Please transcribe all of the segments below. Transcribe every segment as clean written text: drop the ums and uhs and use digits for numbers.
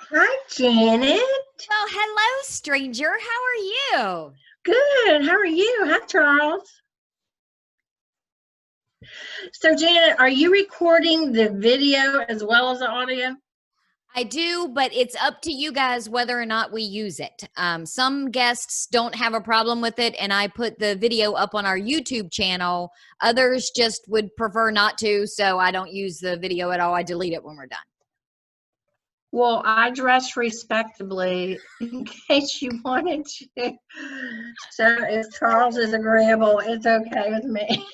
Hi, Janet. Well, hello, stranger. How are you? Good. How are you? Hi, Charles. So, Janet, are you recording the video as well as the audio? I do, but it's up to you guys whether or not we use it. Some guests don't have a problem with it, and I put the video up on our YouTube channel. Others just would prefer not to, so I don't use the video at all. I delete it when we're done. Well, I dress respectably in case you wanted to. So, if Charles is agreeable, it's okay with me.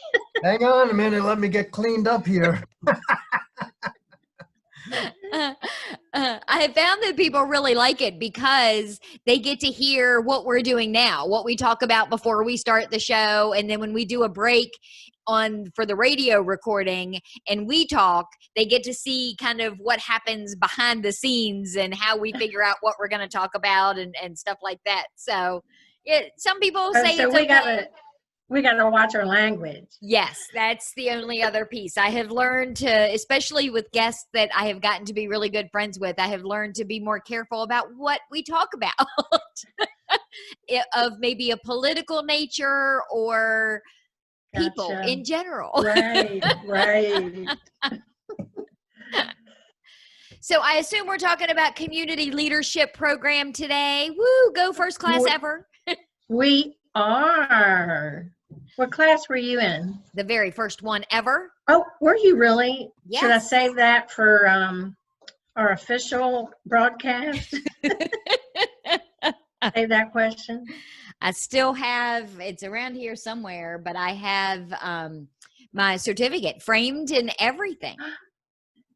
Hang on a minute. Let me get cleaned up here. I have found that people really like it because they get to hear what we're doing now, what we talk about before we start the show. And then when we do a break for the radio recording and we talk, they get to see kind of what happens behind the scenes and how we figure out what we're going to talk about and stuff like that. So some people say So it's okay. we gotta watch our language. Yes, that's the only other piece. I have learned to, especially with guests that I have gotten to be really good friends with, I have learned to be more careful about what we talk about of maybe a political nature or people in general. Right. So I assume we're talking about community leadership program today. Woo, go first class ever. We are. What class were you in? The very first one ever. Oh, were you really? Yes. Should I save that for our official broadcast? Save that question. I still have, it's around here somewhere, but I have my certificate framed and everything.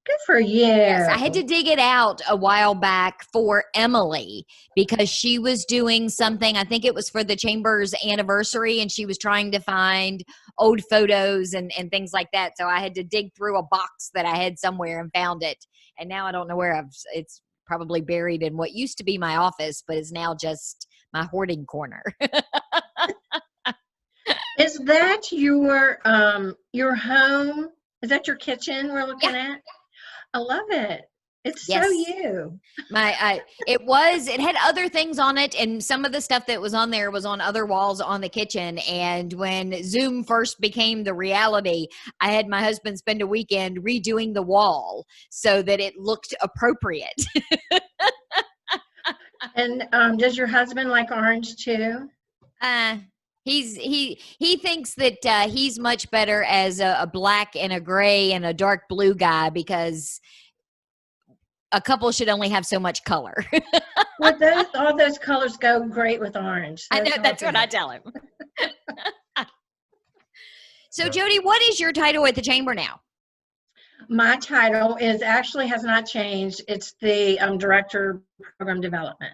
Good for you. Yes, I had to dig it out a while back for Emily because she was doing something, I think it was for the Chamber's anniversary, and she was trying to find old photos and things like that. So I had to dig through a box that I had somewhere and found it. And now I don't know where it's probably buried in what used to be my office, but is now just my hoarding corner. Is that your home? Is that your kitchen we're looking at? I love it. It's yes. So you. It had other things on it, and some of the stuff that was on there was on other walls on the kitchen. And when Zoom first became the reality, I had my husband spend a weekend redoing the wall so that it looked appropriate. And does your husband like orange too? He thinks that he's much better as a black and a gray and a dark blue guy because a couple should only have so much color. Well, all those colors go great with orange. I know, that's what I tell him. So, Jody, what is your title at the Chamber now? My title has not changed. It's the Director of Program Development.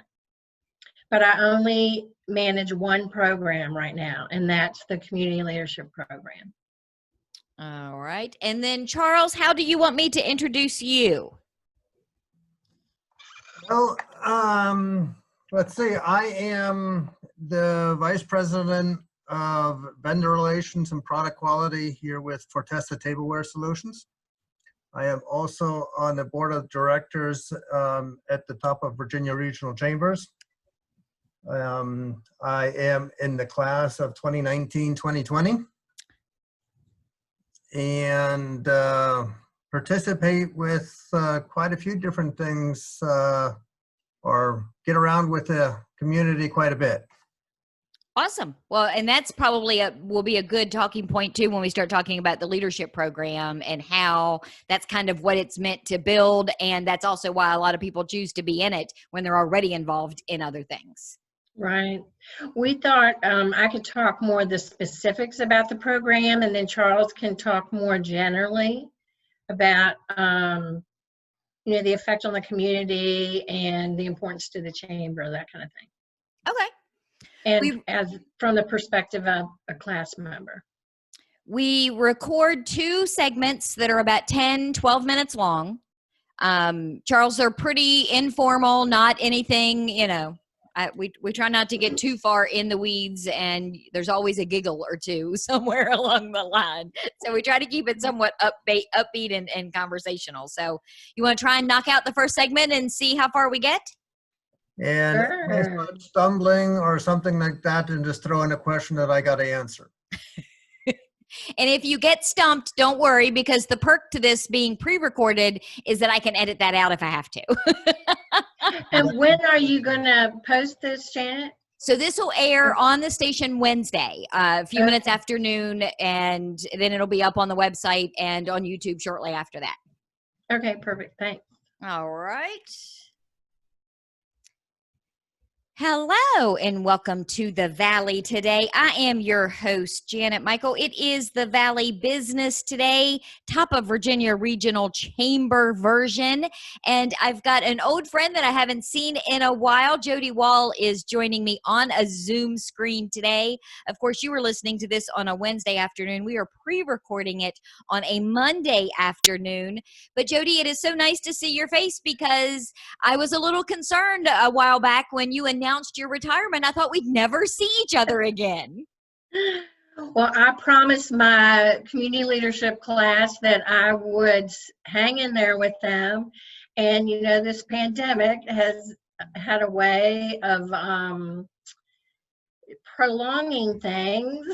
But I only manage one program right now, and that's the Community Leadership Program. All right. And then, Charles, how do you want me to introduce you? Well, let's see. I am the Vice President of Vendor Relations and Product Quality here with Fortesta Tableware Solutions. I am also on the Board of Directors at the top of Virginia Regional Chambers. I am in the class of 2019-2020 and participate with quite a few different things or get around with the community quite a bit. Awesome. Well, and that's probably will be a good talking point too when we start talking about the leadership program and how that's kind of what it's meant to build. And that's also why a lot of people choose to be in it when they're already involved in other things. Right. We thought I could talk more of the specifics about the program, and then Charles can talk more generally about, the effect on the community and the importance to the chamber, that kind of thing. Okay. And as from the perspective of a class member. We record 2 segments that are about 10, 12 minutes long. Charles, they're pretty informal, not anything, We try not to get too far in the weeds, and there's always a giggle or two somewhere along the line. So we try to keep it somewhat upbeat and conversational. So you want to try and knock out the first segment and see how far we get? And if I Sure. start stumbling or something like that, and just throw in a question that I got to answer. And if you get stumped, don't worry, because the perk to this being pre-recorded is that I can edit that out if I have to. And when are you going to post this, Janet? So this will air on the station Wednesday, a few minutes Okay. after noon, and then it'll be up on the website and on YouTube shortly after that. Okay, perfect. Thanks. All right. Hello and welcome to the Valley today. I am your host, Janet Michael. It is the Valley Business Today, top of Virginia Regional Chamber version. And I've got an old friend that I haven't seen in a while. Jody Wall is joining me on a Zoom screen today. Of course, you were listening to this on a Wednesday afternoon. We are pre-recording it on a Monday afternoon. But Jody, it is so nice to see your face, because I was a little concerned a while back when you announced your retirement. I thought we'd never see each other again. Well, I promised my community leadership class that I would hang in there with them. And, you know, this pandemic has had a way of prolonging things.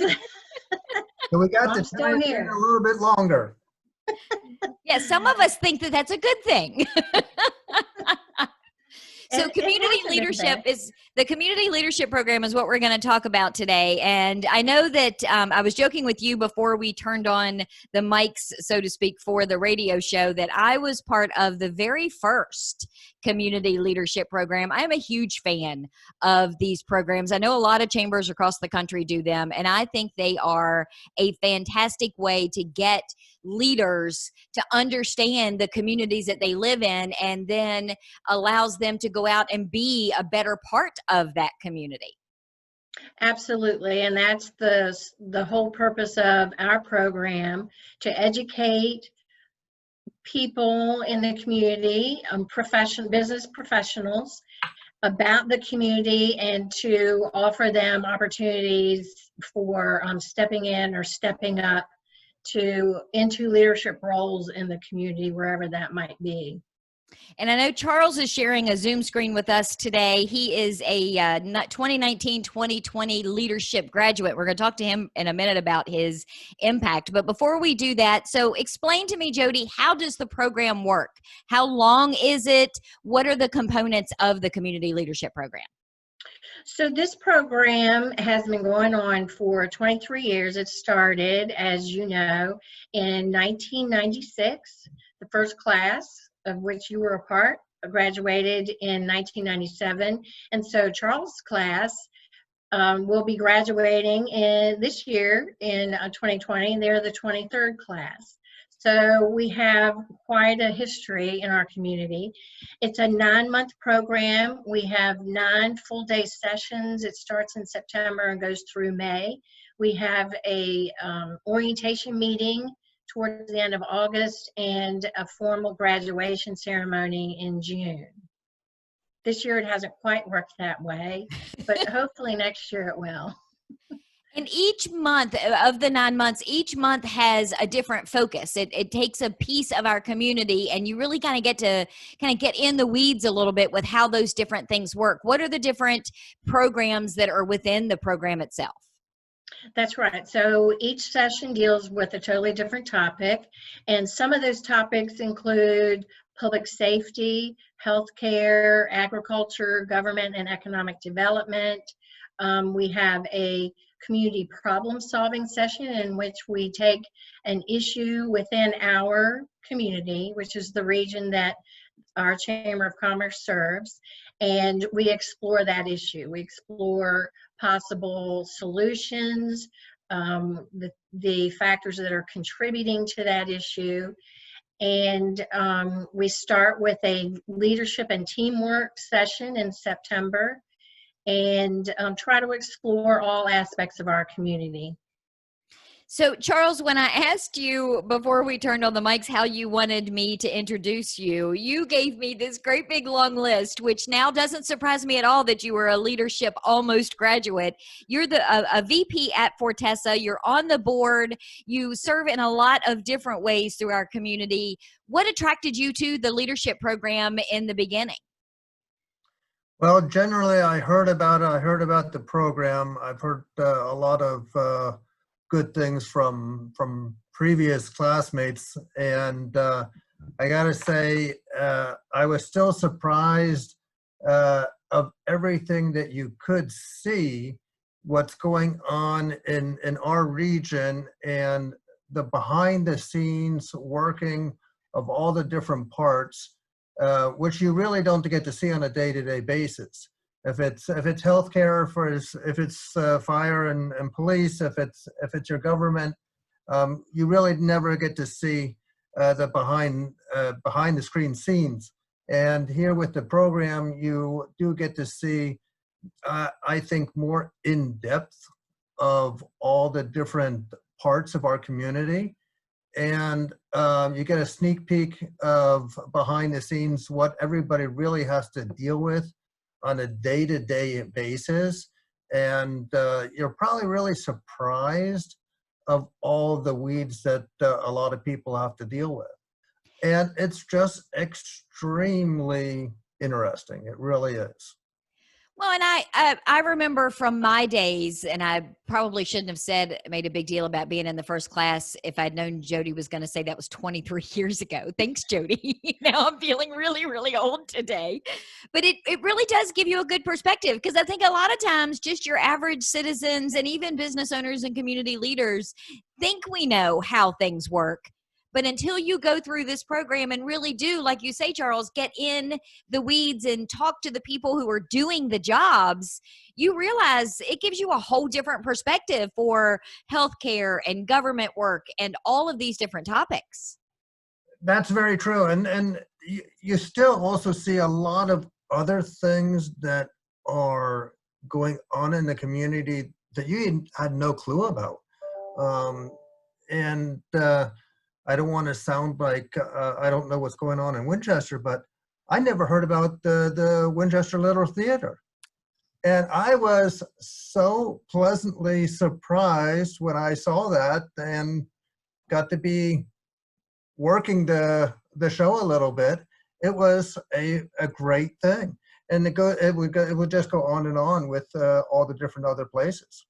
So we got I'm to still try it here. a little bit longer. Yeah, some of us think that that's a good thing. So It community hasn't been leadership bad. is the community leadership program is what we're going to talk about today. And I know that I was joking with you before we turned on the mics, so to speak, for the radio show, that I was part of the very first community leadership program. I am a huge fan of these programs. I know a lot of chambers across the country do them, and I think they are a fantastic way to get leaders to understand the communities that they live in, and then allows them to go out and be a better part of that community. Absolutely, and that's the whole purpose of our program, to educate people in the community, business professionals, about the community, and to offer them opportunities for stepping in or stepping up into leadership roles in the community, wherever that might be. And I know Charles is sharing a Zoom screen with us today. He is a 2019-2020 leadership graduate. We're going to talk to him in a minute about his impact. But before we do that, so explain to me, Jody, how does the program work? How long is it? What are the components of the community leadership program? So this program has been going on for 23 years. It started, as you know, in 1996. The first class of which you were a part graduated in 1997. And so Charles' class will be graduating this year in 2020. They're the 23rd class. So we have quite a history in our community. It's a 9-month program. We have 9 full-day sessions. It starts in September and goes through May. We have a orientation meeting towards the end of August and a formal graduation ceremony in June. This year it hasn't quite worked that way, but hopefully next year it will. And each month of the 9 months, each month has a different focus. It takes a piece of our community, and you really kind of get in the weeds a little bit with how those different things work. What are the different programs that are within the program itself? That's right. So each session deals with a totally different topic, and some of those topics include public safety, healthcare, agriculture, government and economic development. We have a community problem-solving session in which we take an issue within our community, which is the region that our Chamber of Commerce serves, and we explore that issue. We explore possible solutions, the factors that are contributing to that issue, and we start with a leadership and teamwork session in September, and try to explore all aspects of our community. So, Charles, when I asked you before we turned on the mics how you wanted me to introduce you, you gave me this great big long list, which now doesn't surprise me at all that you were a leadership almost graduate. You're a VP at Fortessa. You're on the board. You serve in a lot of different ways through our community. What attracted you to the leadership program in the beginning? Well, generally, I heard about the program. I've heard a lot of good things from previous classmates, and I gotta say, I was still surprised of everything that you could see, what's going on in our region, and the behind the scenes working of all the different parts, which you really don't get to see on a day-to-day basis. If it's healthcare, if it's fire and police, if it's your government, you really never get to see the behind the screen scenes. And here with the program, you do get to see, I think, more in depth of all the different parts of our community. And you get a sneak peek of behind the scenes, what everybody really has to deal with on a day-to-day basis. And you're probably really surprised of all the weeds that a lot of people have to deal with. And it's just extremely interesting. It really is. Well, and I remember from my days, and I probably shouldn't have made a big deal about being in the first class if I'd known Jody was going to say that was 23 years ago. Thanks, Jody. Now I'm feeling really, really old today. But it really does give you a good perspective, because I think a lot of times just your average citizens and even business owners and community leaders think we know how things work. But until you go through this program and really do, like you say, Charles, get in the weeds and talk to the people who are doing the jobs, you realize it gives you a whole different perspective for healthcare and government work and all of these different topics. That's very true. And you still also see a lot of other things that are going on in the community that you had no clue about. I don't want to sound like I don't know what's going on in Winchester, but I never heard about the Winchester Little Theater. And I was so pleasantly surprised when I saw that and got to be working the show a little bit. It was a great thing. And it would just go on and on with all the different other places.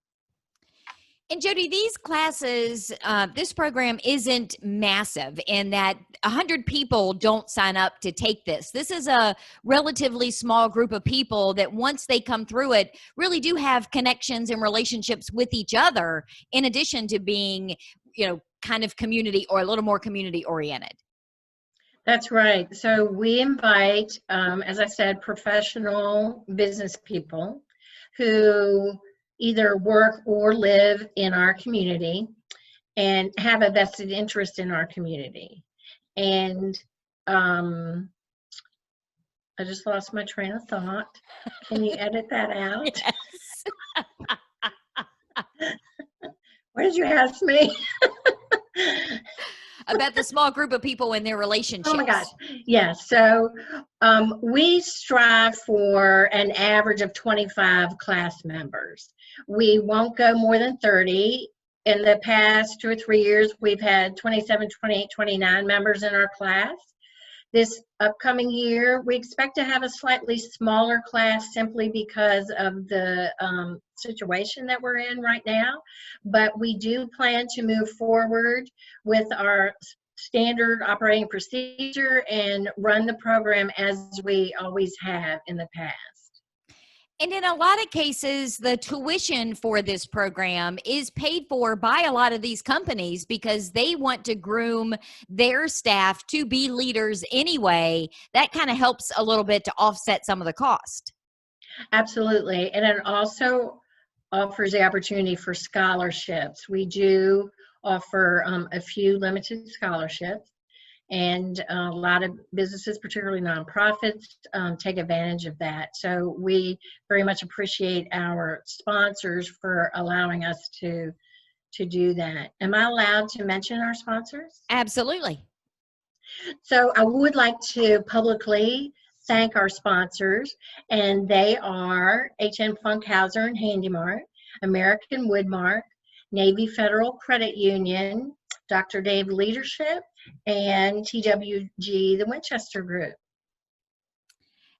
And Jody, these classes, this program isn't massive in that 100 people don't sign up to take this. This is a relatively small group of people that once they come through it, really do have connections and relationships with each other, in addition to being, kind of community or a little more community oriented. That's right. So we invite, as I said, professional business people who either work or live in our community and have a vested interest in our community. And I just lost my train of thought. Can you edit that out? Yes. What did you ask me? About the small group of people and their relationships. Oh my gosh. Yeah. So we strive for an average of 25 class members. We won't go more than 30. In the past 2 or 3 years, we've had 27, 28, 29 members in our class. This upcoming year, we expect to have a slightly smaller class simply because of the situation that we're in right now. But we do plan to move forward with our standard operating procedure and run the program as we always have in the past. And in a lot of cases, the tuition for this program is paid for by a lot of these companies because they want to groom their staff to be leaders anyway. That kind of helps a little bit to offset some of the cost. Absolutely. And it also offers the opportunity for scholarships. We do offer a few limited scholarships. And a lot of businesses, particularly nonprofits, take advantage of that. So we very much appreciate our sponsors for allowing us to to do that. Am I allowed to mention our sponsors? Absolutely. So I would like to publicly thank our sponsors, and they are HN Funkhauser and Handymart, American Woodmark, Navy Federal Credit Union, Dr. Dave Leadership, and TWG, the Winchester Group.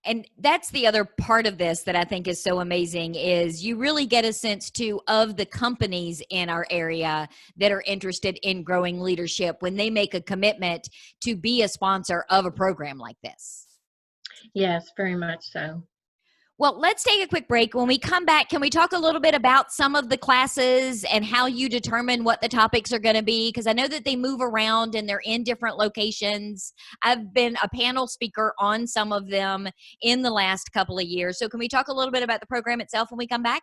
And that's the other part of this that I think is so amazing is you really get a sense too of the companies in our area that are interested in growing leadership when they make a commitment to be a sponsor of a program like this. Yes, very much so. Well, let's take a quick break. When we come back, can we talk a little bit about some of the classes and how you determine what the topics are going to be? Because I know that they move around and they're in different locations. I've been a panel speaker on some of them in the last couple of years. So can we talk a little bit about the program itself when we come back?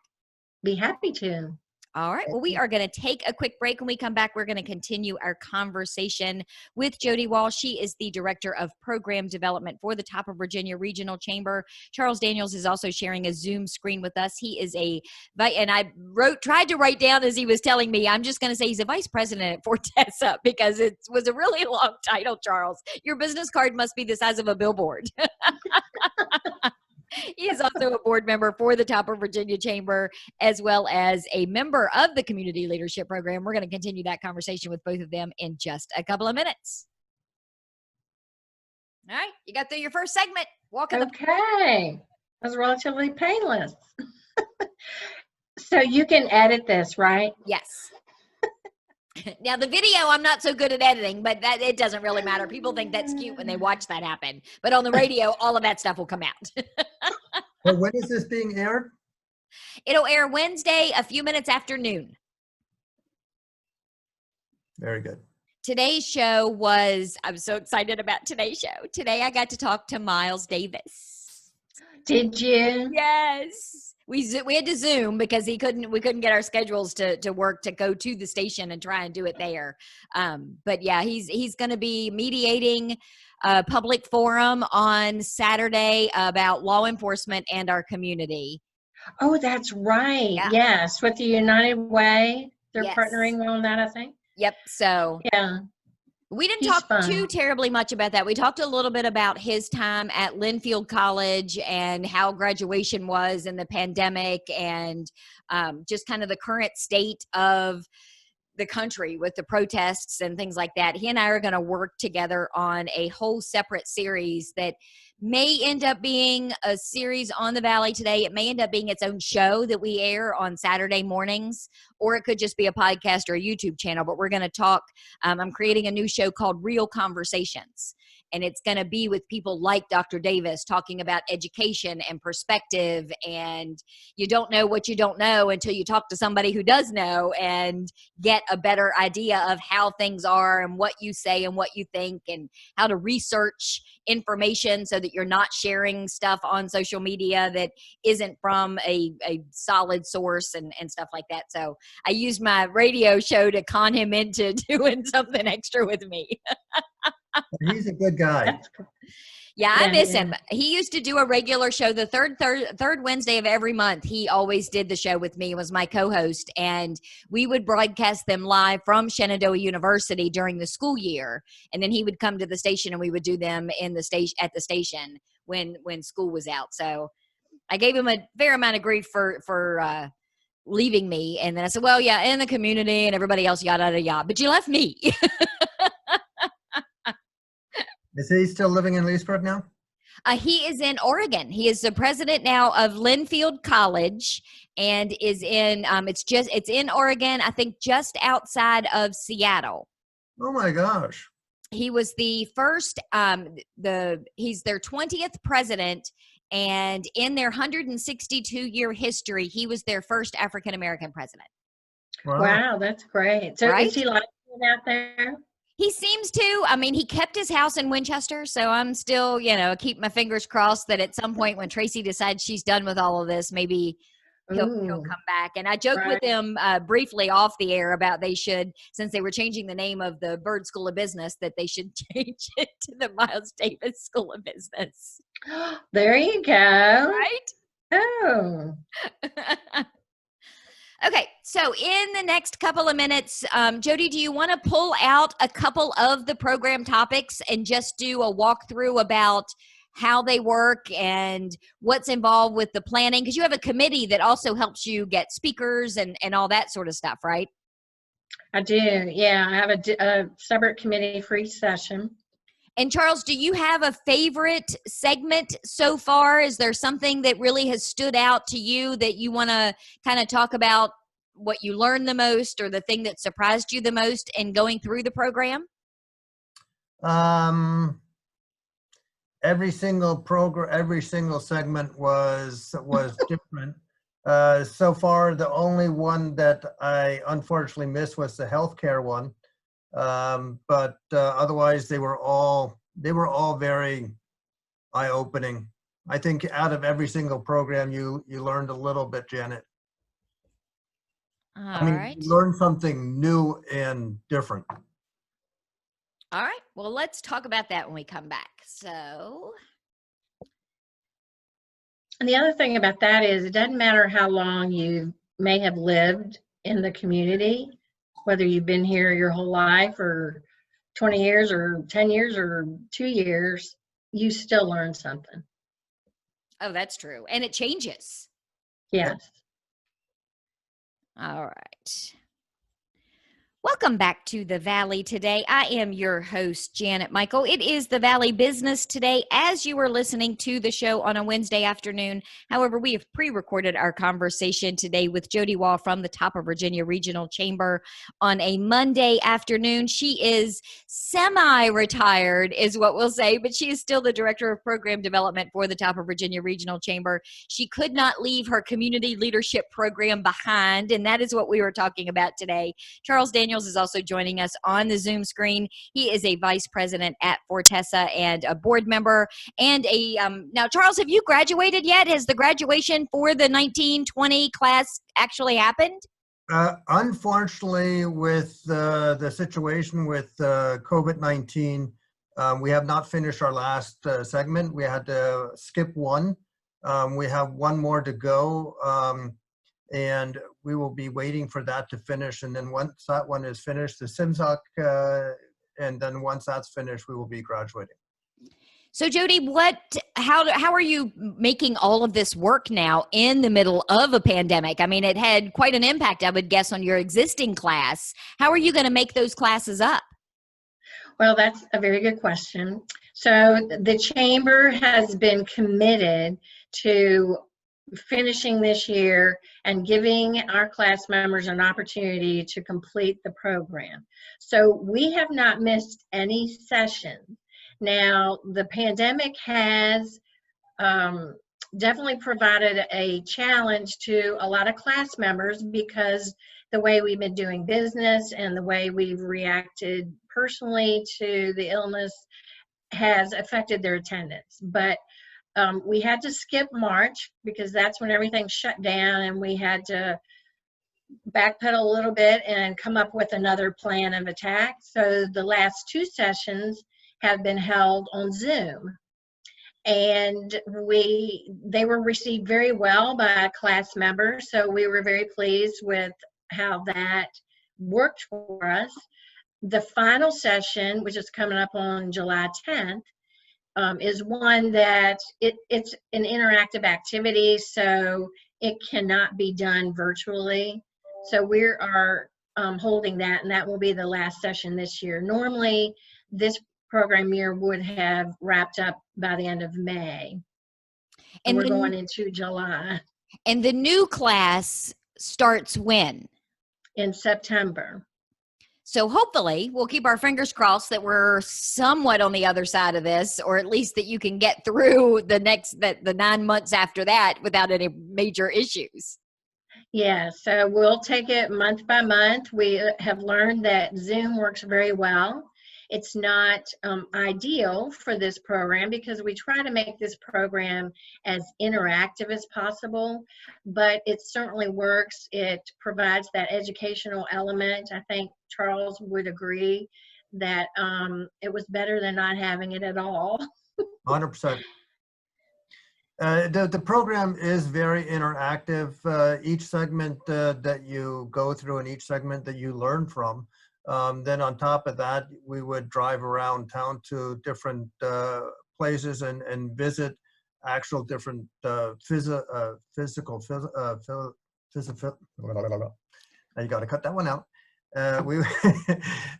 Be happy to. All right. Well, we are going to take a quick break. When we come back, we're going to continue our conversation with Jody Wall. She is the Director of Program Development for the Top of Virginia Regional Chamber. Charles Daniels is also sharing a Zoom screen with us. He is and I tried to write down as he was telling me, I'm just going to say he's a vice president at Fortessa because it was a really long title, Charles. Your business card must be the size of a billboard. He is also a board member for the Top of Virginia Chamber, as well as a member of the Community Leadership Program. We're going to continue that conversation with both of them in just a couple of minutes. All right, you got through your first segment. Okay, that was relatively painless. So you can edit this, right? Yes. Now, the video, I'm not so good at editing, but it doesn't really matter. People think that's cute when they watch that happen. But on the radio, all of that stuff will come out. Well, when is this being aired? It'll air Wednesday, a few minutes after noon. Very good. Today's show I'm so excited about today's show. Today, I got to talk to Miles Davis. Did you? Yes. We had to Zoom because we couldn't get our schedules to work to go to the station and try and do it there. But yeah, he's going to be mediating a public forum on Saturday about law enforcement and our community. Oh, that's right. Yeah. Yes, with the United Way, they're Yes. partnering on that, I think. Yep. So Yeah. we didn't He's talk fun. too terribly much about that. We talked a little bit about his time at Linfield College and how graduation was in the pandemic and just kind of the current state of the country with the protests and things like that. He and I are going to work together on a whole separate series that may end up being a series on the Valley Today. It may end up being its own show that we air on Saturday mornings, or it could just be a podcast or a YouTube channel. But we're going to talk. I'm creating a new show called Real Conversations. And it's going to be with people like Dr. Davis talking about education and perspective. And you don't know what you don't know until you talk to somebody who does know and get a better idea of how things are and what you say and what you think and how to research information so that you're not sharing stuff on social media that isn't from a solid source and stuff like that. So I used my radio show to con him into doing something extra with me. He's a good guy. Yeah, I miss him. He used to do a regular show the third Wednesday of every month. He always did the show with me, was my co-host, and we would broadcast them live from Shenandoah University during the school year. And then he would come to the station and we would do them in the station at the station when school was out. So I gave him a fair amount of grief for leaving me. And then I said, well, yeah, in the community and everybody else, yada, yada, yada. But you left me. Is he still living in Leesburg now? He is in Oregon. He is the president now of Linfield College and is in, it's in Oregon, I think just outside of Seattle. Oh my gosh. He was the first, he's their 20th president, and in their 162-year history, he was their first African-American president. Wow, that's great. So Right? is he liking it out there? He seems to. I mean, he kept his house in Winchester, so I'm still, keep my fingers crossed that at some point when Tracy decides she's done with all of this, maybe he'll come back. And I joked with him briefly off the air about they should, since they were changing the name of the Byrd School of Business, that they should change it to the Miles Davis School of Business. There you go. Right? Oh. Okay, So in the next couple of minutes, Jody, do you want to pull out a couple of the program topics and just do a walkthrough about how they work and what's involved with the planning? Because you have a committee that also helps you get speakers and all that sort of stuff, right? I do, yeah. I have a separate committee for each session. And Charles, do you have a favorite segment so far? Is there something that really has stood out to you that you want to kind of talk about, what you learned the most or the thing that surprised you the most in going through the program? Every single segment was different. So far, the only one that I unfortunately missed was the healthcare one. But otherwise, they were all very eye-opening. I think out of every single program, you learned a little bit, Janet. All right. You learned something new and different. All right. Well, let's talk about that when we come back. So, And the other thing about that is it doesn't matter how long you may have lived in the community, whether you've been here your whole life or 20 years or 10 years or 2 years, you still learn something. oh, that's true. And it changes. Yes. All right. Welcome back to the Valley today. I am your host, Janet Michael. It is the Valley Business Today as you are listening to the show on a Wednesday afternoon. However, we have pre-recorded our conversation today with Jody Wall from the Top of Virginia Regional Chamber on a Monday afternoon. She is semi-retired is what we'll say, but she is still the Director of Program Development for the Top of Virginia Regional Chamber. She could not leave her community leadership program behind, and that is what we were talking about today. Charles Daniels is also joining us on the Zoom screen. He is a vice president at Fortessa and a board member. And now, Charles, have you graduated yet? Has the graduation for the 1920 class actually happened? Unfortunately, with the situation with COVID-19, we have not finished our last segment. We had to skip one. We have one more to go. And we will be waiting for that to finish. And then once that one is finished, the SIMSOC, and then once that's finished, we will be graduating. So Jody, how are you making all of this work now in the middle of a pandemic? I mean, it had quite an impact, I would guess, on your existing class. How are you going to make those classes up? Well, that's a very good question. So the Chamber has been committed to finishing this year and giving our class members an opportunity to complete the program. So we have not missed any sessions. Now, the pandemic has definitely provided a challenge to a lot of class members because the way we've been doing business and the way we've reacted personally to the illness has affected their attendance. But we had to skip March because that's when everything shut down, and we had to backpedal a little bit and come up with another plan of attack. So the last two sessions have been held on Zoom, and they were received very well by class members. So we were very pleased with how that worked for us. The final session, which is coming up on July 10th, is one that it's an interactive activity, so it cannot be done virtually. So we are holding that, and that will be the last session this year. Normally, this program year would have wrapped up by the end of May, and we're going into July. And the new class starts when? In September. So hopefully we'll keep our fingers crossed that we're somewhat on the other side of this, or at least that you can get through the 9 months after that without any major issues. Yeah, so we'll take it month by month. We have learned that Zoom works very well. It's not ideal for this program because we try to make this program as interactive as possible, but it certainly works. It provides that educational element. I think Charles would agree that it was better than not having it at all. 100%. The program is very interactive. Each segment that you go through and each segment that you learn from. Then on top of that, we would drive around town to different places and visit actual different physical, you got to cut that one out. We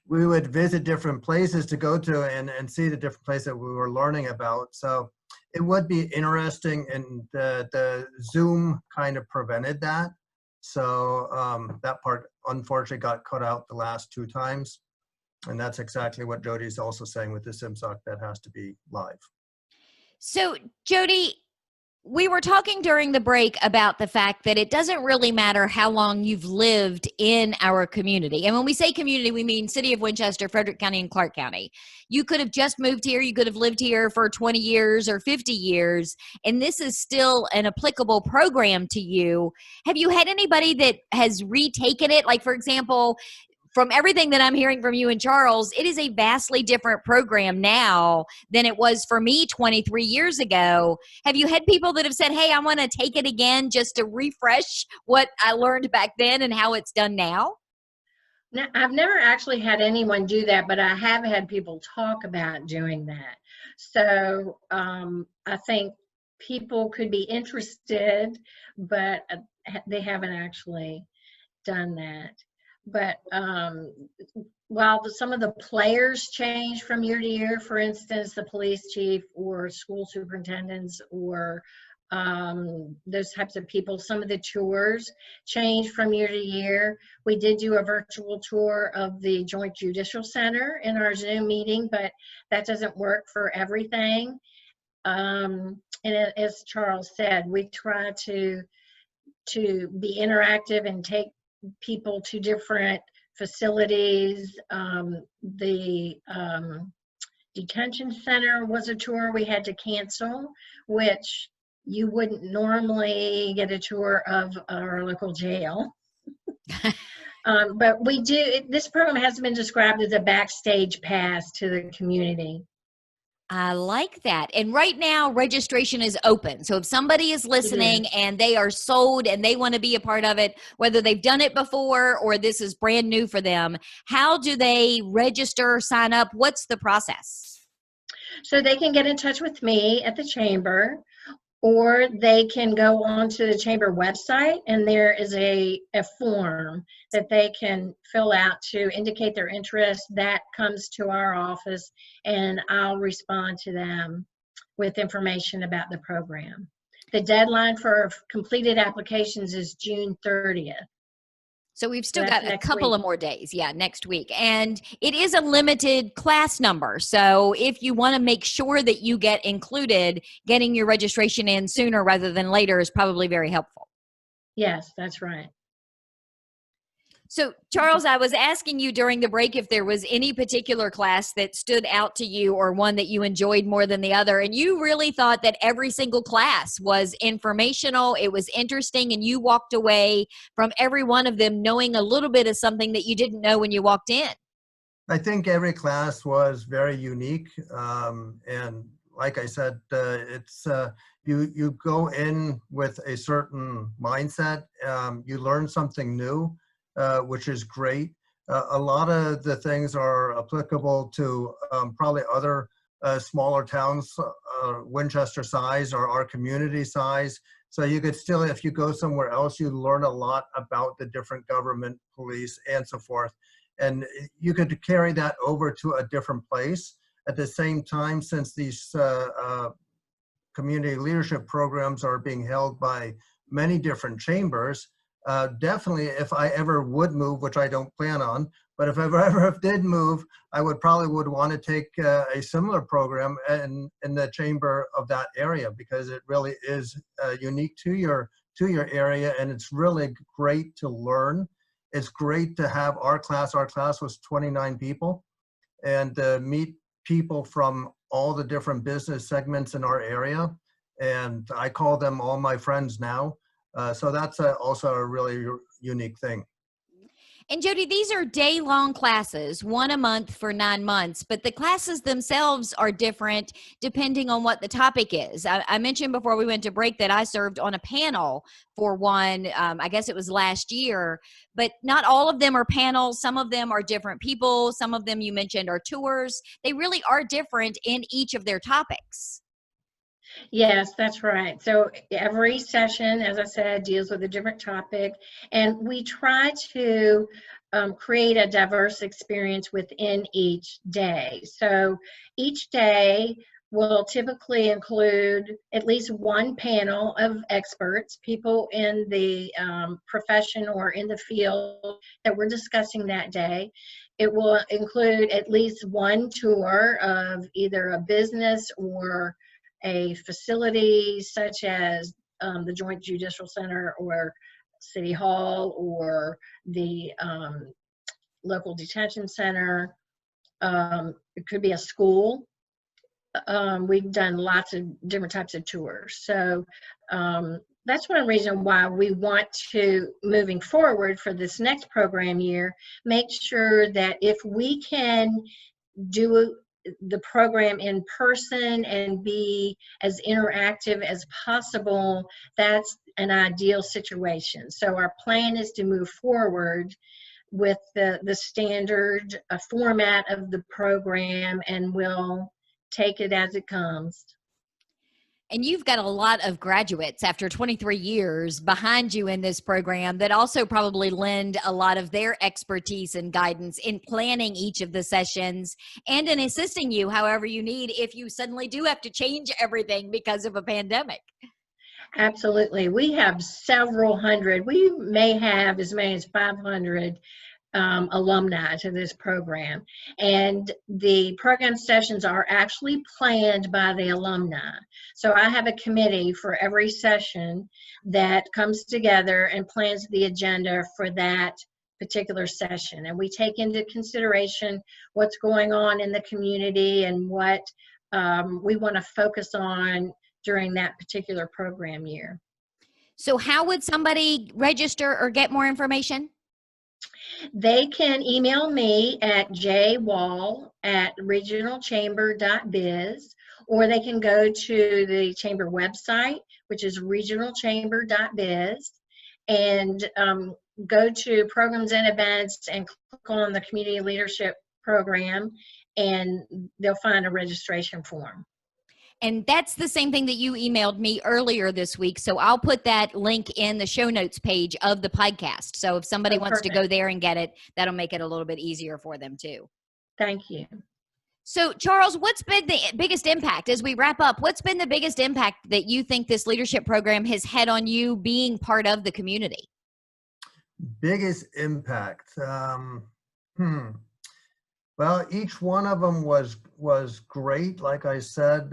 we would visit different places to go to and see the different places that we were learning about. So it would be interesting, and the Zoom kind of prevented that. So that part unfortunately got cut out the last 2 times. And that's exactly what Jody's also saying with the SIMSOC, that has to be live. So, Jody, we were talking during the break about the fact that it doesn't really matter how long you've lived in our community. And when we say community, we mean City of Winchester, Frederick County, and Clarke County. You could have just moved here. You could have lived here for 20 years or 50 years. And this is still an applicable program to you. Have you had anybody that has retaken it? Like, for example, from everything that I'm hearing from you and Charles, it is a vastly different program now than it was for me 23 years ago. Have you had people that have said, hey, I want to take it again just to refresh what I learned back then and how it's done now? No, I've never actually had anyone do that, but I have had people talk about doing that. So I think people could be interested, but they haven't actually done that. But while some of the players change from year to year, for instance, the police chief or school superintendents or those types of people, some of the tours change from year to year. We did do a virtual tour of the Joint Judicial Center in our Zoom meeting, but that doesn't work for everything. And as Charles said, we try to be interactive and take people to different facilities. The detention center was a tour we had to cancel, which you wouldn't normally get a tour of our local jail. But we do, this program has been described as a backstage pass to the community. I like that. And right now, registration is open. So if somebody is listening and they are sold and they want to be a part of it, whether they've done it before or this is brand new for them, how do they register, sign up? What's the process? So they can get in touch with me at the chamber, or they can go onto the chamber website, and there is a form that they can fill out to indicate their interest. That comes to our office, and I'll respond to them with information about the program. The deadline for completed applications is June 30th. So we've still got a couple of more days. Yeah, next week. And it is a limited class number. So if you want to make sure that you get included, getting your registration in sooner rather than later is probably very helpful. Yes, that's right. So, Charles, I was asking you during the break if there was any particular class that stood out to you or one that you enjoyed more than the other. And you really thought that every single class was informational, it was interesting, and you walked away from every one of them knowing a little bit of something that you didn't know when you walked in. I think every class was very unique. And like I said, it's you go in with a certain mindset. You learn something new. Which is great. A lot of the things are applicable to probably other smaller towns, Winchester size or our community size. So you could still, if you go somewhere else, you learn a lot about the different government, police, and so forth. And you could carry that over to a different place. At the same time, since these community leadership programs are being held by many different chambers, definitely, if I ever would move, which I don't plan on, but if I ever did move, I would want to take a similar program in the chamber of that area, because it really is unique to your area, and it's really great to learn. It's great to have our class. Our class was 29 people, and meet people from all the different business segments in our area, and I call them all my friends now. So that's also a really unique thing. And Jody, these are day-long classes, one a month for 9 months, but the classes themselves are different depending on what the topic is. I mentioned before we went to break that I served on a panel for one, I guess it was last year, but not all of them are panels. Some of them are different people. Some of them you mentioned are tours. They really are different in each of their topics. Yes, that's right. So every session, as I said, deals with a different topic, and we try to create a diverse experience within each day. So each day will typically include at least one panel of experts, people in the profession or in the field that we're discussing that day. It will include at least one tour of either a business or a facility such as the Joint Judicial Center or City Hall or the local detention center. It could be a school. We've done lots of different types of tours. So that's one reason why we want to, moving forward for this next program year, make sure that if we can do the program in person and be as interactive as possible, that's an ideal situation. So our plan is to move forward with the standard format of the program, and we'll take it as it comes. And you've got a lot of graduates after 23 years behind you in this program that also probably lend a lot of their expertise and guidance in planning each of the sessions and in assisting you however you need if you suddenly do have to change everything because of a pandemic. Absolutely. We have several hundred, we may have as many as 500 alumni to this program, and the program sessions are actually planned by the alumni. So I have a committee for every session that comes together and plans the agenda for that particular session, and we take into consideration what's going on in the community and what we want to focus on during that particular program year. So how would somebody register or get more information? They can email me at jwall@regionalchamber.biz, or they can go to the chamber website, which is regionalchamber.biz, and go to programs and events and click on the community leadership program, and they'll find a registration form. And that's the same thing that you emailed me earlier this week. So I'll put that link in the show notes page of the podcast. So if somebody wants to go there and get it, that'll make it a little bit easier for them too. Thank you. So Charles, what's been the biggest impact as we wrap up? What's been the biggest impact that you think this leadership program has had on you being part of the community? Biggest impact. Well, each one of them was great. Like I said,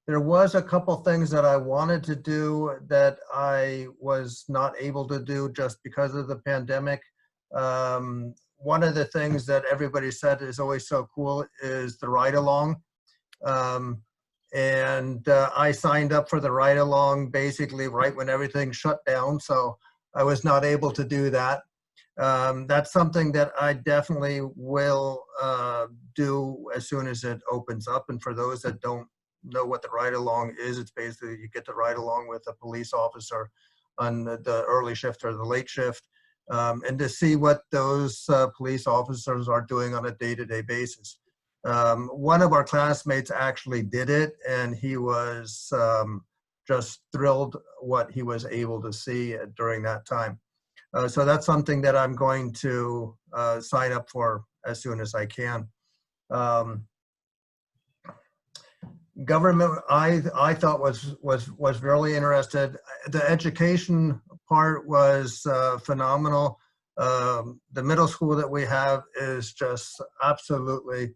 there was a couple things that I wanted to do that I was not able to do just because of the pandemic. One of the things that everybody said is always so cool is the ride-along. And I signed up for the ride-along basically right when everything shut down, so I was not able to do that. That's something that I definitely will do as soon as it opens up. And for those that don't know what the ride-along is, it's basically you get to ride along with a police officer on the early shift or the late shift, and to see what those police officers are doing on a day-to-day basis. One of our classmates actually did it, and he was just thrilled what he was able to see during that time. So that's something that I'm going to sign up for as soon as I can. Government, I thought was really interested. The education part was phenomenal. The middle school that we have is just absolutely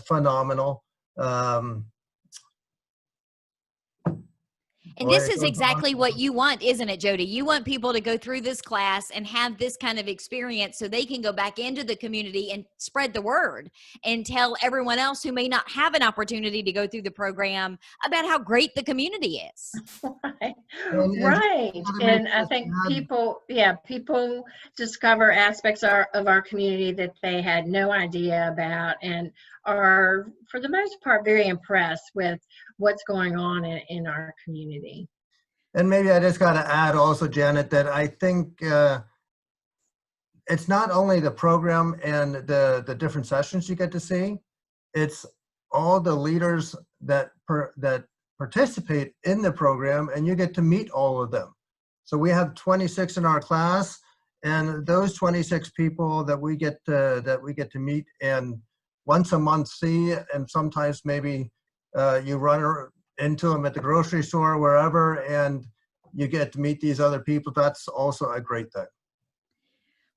phenomenal. And Boy, this it is goes exactly on. what you want, isn't it, Jody? You want people to go through this class and have this kind of experience so they can go back into the community and spread the word and tell everyone else who may not have an opportunity to go through the program about how great the community is. Right. And Right. to make And I this think add- people discover aspects of our community that they had no idea about and are, for the most part, very impressed with what's going on in our community. And maybe I just got to add also, Janet, that I think it's not only the program and the different sessions you get to see, it's all the leaders that participate in the program, and you get to meet all of them. So we have 26 in our class, and those 26 people that we get to meet and once a month see, and sometimes maybe you run into them at the grocery store, wherever, and you get to meet these other people. That's also a great thing.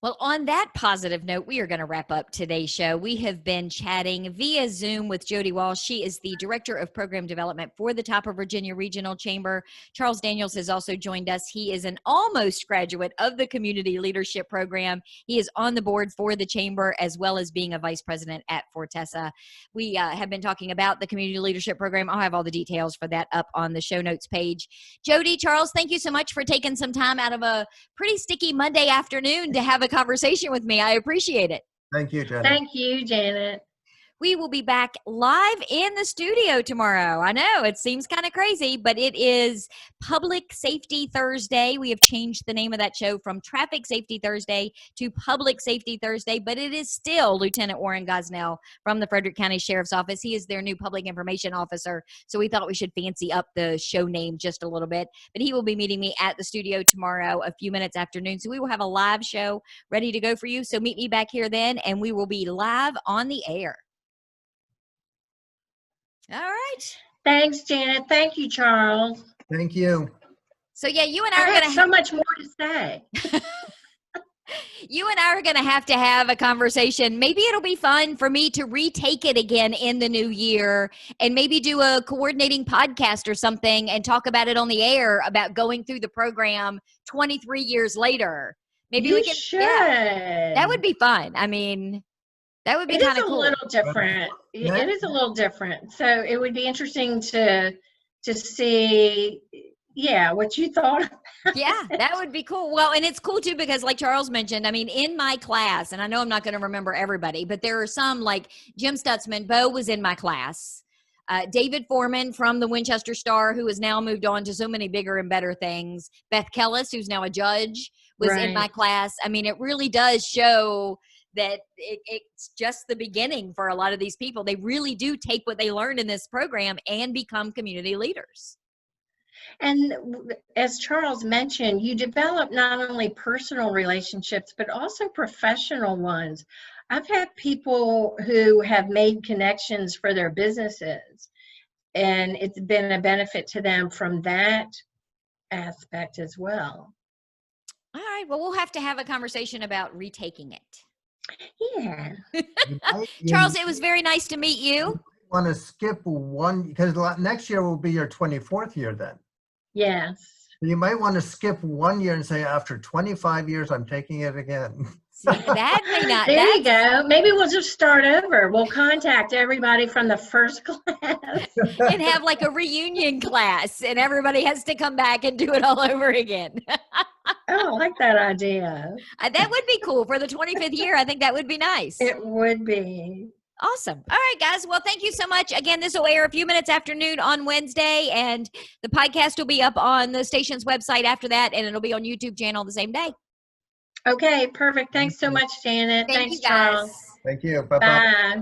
Well, on that positive note, we are going to wrap up today's show. We have been chatting via Zoom with Jody Wall. She is the Director of Program Development for the Top of Virginia Regional Chamber. Charles Daniels has also joined us. He is an almost graduate of the Community Leadership Program. He is on the board for the Chamber as well as being a Vice President at Fortessa. We have been talking about the Community Leadership Program. I'll have all the details for that up on the show notes page. Jody, Charles, thank you so much for taking some time out of a pretty sticky Monday afternoon to have a conversation with me. I appreciate it. Thank you, Janet. Thank you, Janet. We will be back live in the studio tomorrow. I know it seems kind of crazy, but it is Public Safety Thursday. We have changed the name of that show from Traffic Safety Thursday to Public Safety Thursday, but it is still Lieutenant Warren Gosnell from the Frederick County Sheriff's Office. He is their new public information officer, so we thought we should fancy up the show name just a little bit. But he will be meeting me at the studio tomorrow a few minutes after noon, so we will have a live show ready to go for you. So meet me back here then, and we will be live on the air. All right. Thanks, Janet. Thank you, Charles. Thank you. So yeah, you and I I are have going to so much more to say. You and I are going to have a conversation. Maybe it'll be fun for me to retake it again in the new year and maybe do a coordinating podcast or something and talk about it on the air about going through the program 23 years later. Maybe we can. Should. Yeah, that would be fun. I mean, that would be kind of cool. It is a little different. It is a little different. So it would be interesting to see, what you thought. Yeah, that would be cool. Well, and it's cool too because like Charles mentioned, I mean, in my class, and I know I'm not going to remember everybody, but there are some like Jim Stutzman, Bo was in my class. David Foreman from the Winchester Star, who has now moved on to so many bigger and better things. Beth Kellis, who's now a judge, was in my class. I mean, it really does show that it's just the beginning for a lot of these people. They really do take what they learned in this program and become community leaders. And as Charles mentioned, you develop not only personal relationships, but also professional ones. I've had people who have made connections for their businesses, and it's been a benefit to them from that aspect as well. All right. Well, we'll have to have a conversation about retaking it. Yeah. Charles, it was very nice to meet you. Want to skip one because next year will be your 24th year then. Yes. You might want to skip 1 year and say, after 25 years, I'm taking it again. See, that may not. There you go. Maybe we'll just start over. We'll contact everybody from the first class. And have like a reunion class and everybody has to come back and do it all over again. Oh, I like that idea. That would be cool for the 25th year. I think that would be nice. It would be. Awesome. All right, guys. Well, thank you so much. Again, this will air a few minutes after noon on Wednesday, and the podcast will be up on the station's website after that, and it'll be on YouTube channel the same day. Okay, perfect. Thanks so much, Janet. Thank Thanks, you, guys. Charles. Thank you. Bye-bye. Bye.